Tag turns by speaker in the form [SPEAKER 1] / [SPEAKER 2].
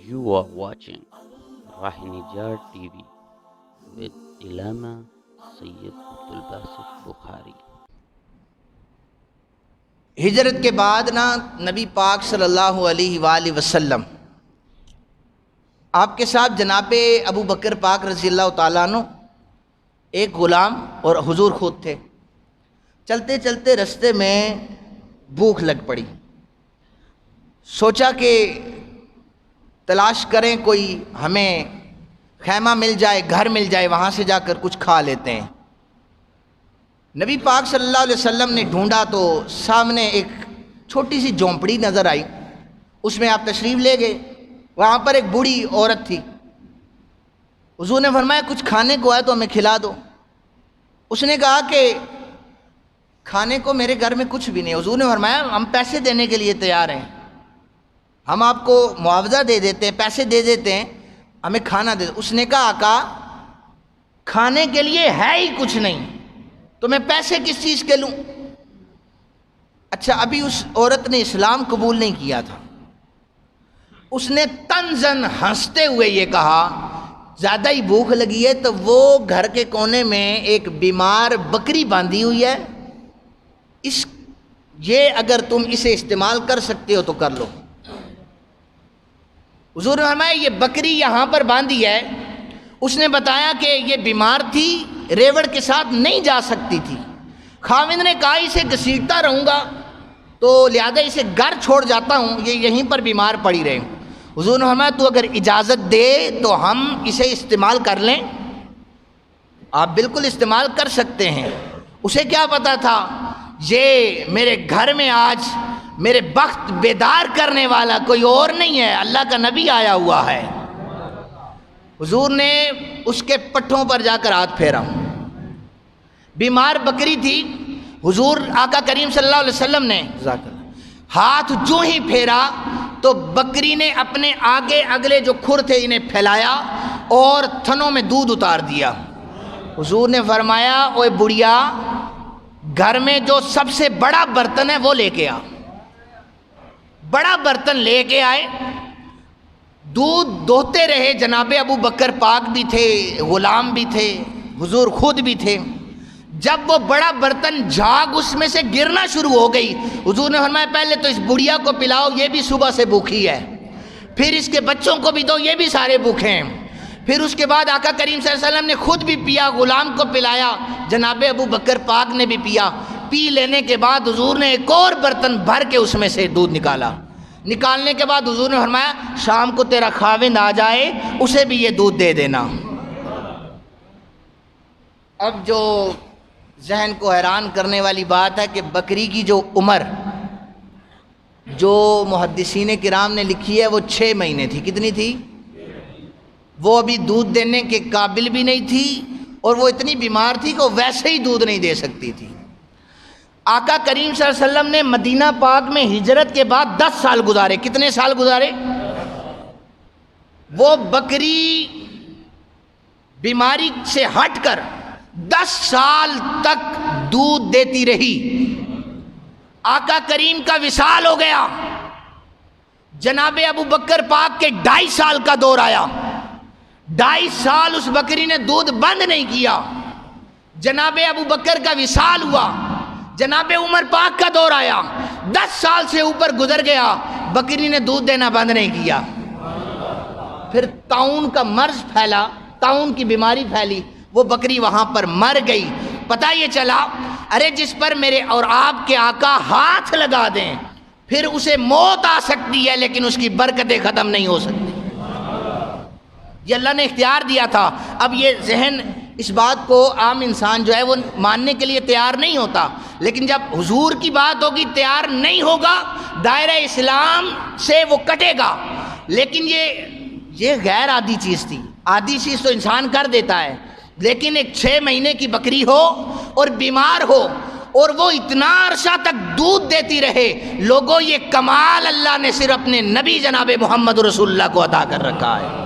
[SPEAKER 1] You are watching Rahinijar TV with Ilama Sayyid Abdul Basit Bukhari.
[SPEAKER 2] ہجرت کے بعد نبی پاک صلی اللہ علیہ وآلہ وسلم آپ کے ساتھ جناب ابو بکر پاک رضی اللہ تعالیٰ عنہ ایک غلام اور حضور خود تھے۔ چلتے چلتے رستے میں بھوک لگ پڑی، سوچا کہ تلاش کریں کوئی ہمیں خیمہ مل جائے، گھر مل جائے، وہاں سے جا کر کچھ کھا لیتے ہیں۔ نبی پاک صلی اللہ علیہ وسلم نے ڈھونڈا تو سامنے ایک چھوٹی سی جھونپڑی نظر آئی، اس میں آپ تشریف لے گئے۔ وہاں پر ایک بوڑھی عورت تھی، حضور نے فرمایا کچھ کھانے کو ہے تو ہمیں کھلا دو۔ اس نے کہا کہ کھانے کو میرے گھر میں کچھ بھی نہیں۔ حضور نے فرمایا ہم پیسے دینے کے لیے تیار ہیں، ہم آپ کو معاوضہ دے دیتے ہیں، پیسے دے دیتے ہیں، ہمیں کھانا دے دو۔ اس نے کہا آقا کھانے کے لیے ہے ہی کچھ نہیں تو میں پیسے کس چیز کے لوں؟ اچھا ابھی اس عورت نے اسلام قبول نہیں کیا تھا، اس نے طنزاً ہنستے ہوئے یہ کہا زیادہ ہی بھوک لگی ہے تو وہ گھر کے کونے میں ایک بیمار بکری باندھی ہوئی ہے، یہ اگر تم اسے استعمال کر سکتے ہو تو کر لو۔ حضور نے فرمایا یہ بکری یہاں پر باندھی ہے۔ اس نے بتایا کہ یہ بیمار تھی، ریوڑ کے ساتھ نہیں جا سکتی تھی۔ خاوند نے کہا اسے گھسیٹتا رہوں گا تو لہذا اسے گھر چھوڑ جاتا ہوں، یہ یہیں پر بیمار پڑی رہے۔ حضور نے فرمایا تو اگر اجازت دے تو ہم اسے استعمال کر لیں۔ آپ بالکل استعمال کر سکتے ہیں۔ اسے کیا پتا تھا یہ میرے گھر میں آج میرے بخت بیدار کرنے والا کوئی اور نہیں ہے، اللہ کا نبی آیا ہوا ہے۔ حضور نے اس کے پٹھوں پر جا کر ہاتھ پھیرا، بیمار بکری تھی۔ حضور آقا کریم صلی اللہ علیہ وسلم نے ہاتھ جو ہی پھیرا تو بکری نے اپنے آگے اگلے جو کھر تھے انہیں پھیلایا اور تھنوں میں دودھ اتار دیا۔ حضور نے فرمایا اوے بڑھیا، گھر میں جو سب سے بڑا برتن ہے وہ لے کے آ۔ بڑا برتن لے کے آئے، دودھ دوہتے رہے۔ جناب ابو بکر پاک بھی تھے، غلام بھی تھے، حضور خود بھی تھے۔ جب وہ بڑا برتن جھاگ اس میں سے گرنا شروع ہو گئی، حضور نے فرمایا پہلے تو اس بڑھیا کو پلاؤ، یہ بھی صبح سے بھوکی ہے، پھر اس کے بچوں کو بھی دو، یہ بھی سارے بھوکے ہیں۔ پھر اس کے بعد آقا کریم صلی اللہ علیہ وسلم نے خود بھی پیا، غلام کو پلایا، جناب ابو بکر پاک نے بھی پیا۔ پی لینے کے بعد حضور نے ایک اور برتن بھر کے اس میں سے دودھ نکالا۔ نکالنے کے بعد حضور نے فرمایا شام کو تیرا خاوند آ جائے اسے بھی یہ دودھ دے دینا۔ اب جو ذہن کو حیران کرنے والی بات ہے کہ بکری کی جو عمر جو محدثین کرام نے لکھی ہے وہ 6 مہینے تھی۔ کتنی تھی؟ وہ ابھی دودھ دینے کے قابل بھی نہیں تھی اور وہ اتنی بیمار تھی کہ وہ ویسے ہی دودھ نہیں دے سکتی تھی۔ آقا کریم صلی اللہ علیہ وسلم نے مدینہ پاک میں ہجرت کے بعد 10 سال گزارے۔ کتنے سال گزارے؟ وہ بکری بیماری سے ہٹ کر 10 سال تک دودھ دیتی رہی۔ آقا کریم کا وصال ہو گیا، جناب ابو بکر پاک کے 2.5 سال کا دور آیا۔ 2.5 سال اس بکری نے دودھ بند نہیں کیا۔ جناب ابو بکر کا وصال ہوا، جناب عمر پاک کا دور آیا، 10 سال سے اوپر گزر گیا، بکری نے دودھ دینا بند نہیں کیا۔ پھر طاعون کا مرض پھیلا، طاعون کی بیماری پھیلی، وہ بکری وہاں پر مر گئی۔ پتہ یہ چلا ارے جس پر میرے اور آپ کے آقا ہاتھ لگا دیں پھر اسے موت آ سکتی ہے لیکن اس کی برکتیں ختم نہیں ہو سکتی۔ یہ اللہ نے اختیار دیا تھا۔ اب یہ ذہن اس بات کو عام انسان جو ہے وہ ماننے کے لیے تیار نہیں ہوتا، لیکن جب حضور کی بات ہوگی تیار نہیں ہوگا، دائرہ اسلام سے وہ کٹے گا۔ لیکن یہ غیر عادی چیز تھی۔ عادی چیز تو انسان کر دیتا ہے، لیکن ایک 6 مہینے کی بکری ہو اور بیمار ہو اور وہ اتنا عرصہ تک دودھ دیتی رہے۔ لوگوں یہ کمال اللہ نے صرف اپنے نبی جناب محمد رسول اللہ کو عطا کر رکھا ہے۔